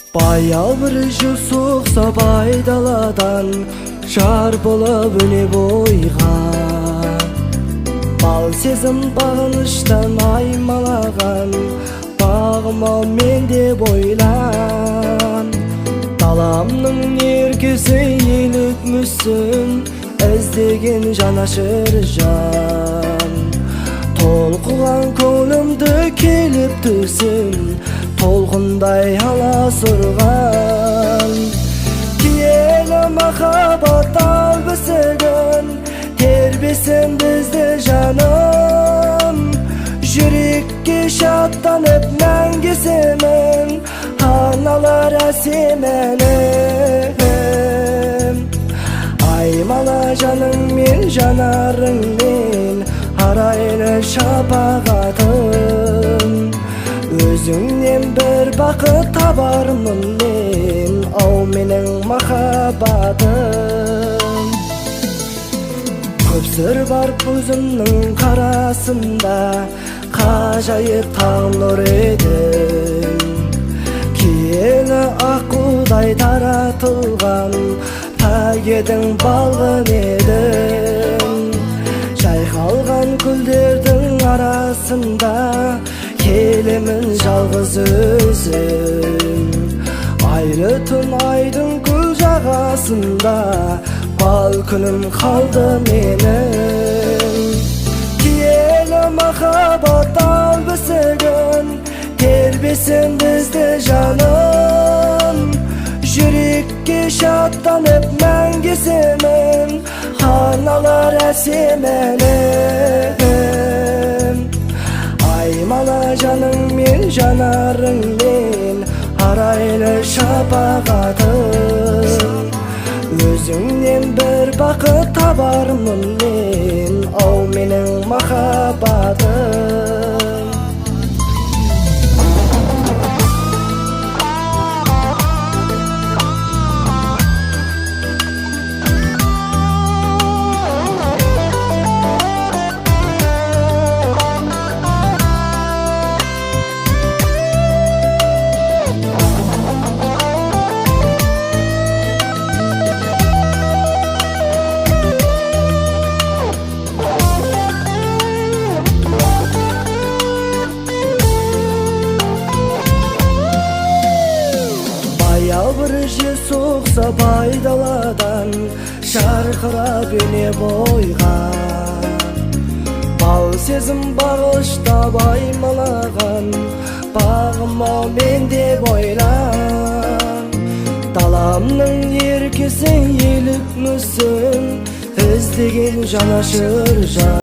Баял бір жыл соқса байдаладан жар болып өне бойға, бал сезім бағыныштан аймалаған бағыма менде бойлан. Даламның еркесі елік мүсін іздеген жанашыр жан, толқыған көңілімді келіп түсін толқындай аласұрған. Киелі махаббат ал бісігін тербесін бізді жаным, жүрекке шаттанып мәңгі сенің аналар әсеменім. Аймала жаның мен жанарың мен арайлы шапағатым, өзіңнен бір бақыт табармын мен, ау менің махаббатым. Көп сыр бар көзімнің қарасында, қажайып таң нұр едің. Киелі аққудай таратылған пәк едің, балғын едің. Жайқалған гүлдердің арасында келемін жалғыз өзім. Айлы түн айдың гүл жағасында бал күнім қалды менің. Киелі махаббат ал бісігін тербесін бізді жаным, жүрекке шаттанып мәңгі сенің аналар әсеменім. Аймала жаның мен жанарың мен арайлы шапағатым, өзіңнен бір бақыт табармын мен, ау менің махаббатым. Баяу бір жел соқса байдаладан жарқырап өне бойға, бал сезім бағыштап аймалаған бағыма менде бойлан. Даламның еркесі елік мүсін іздеген жанашыр жан.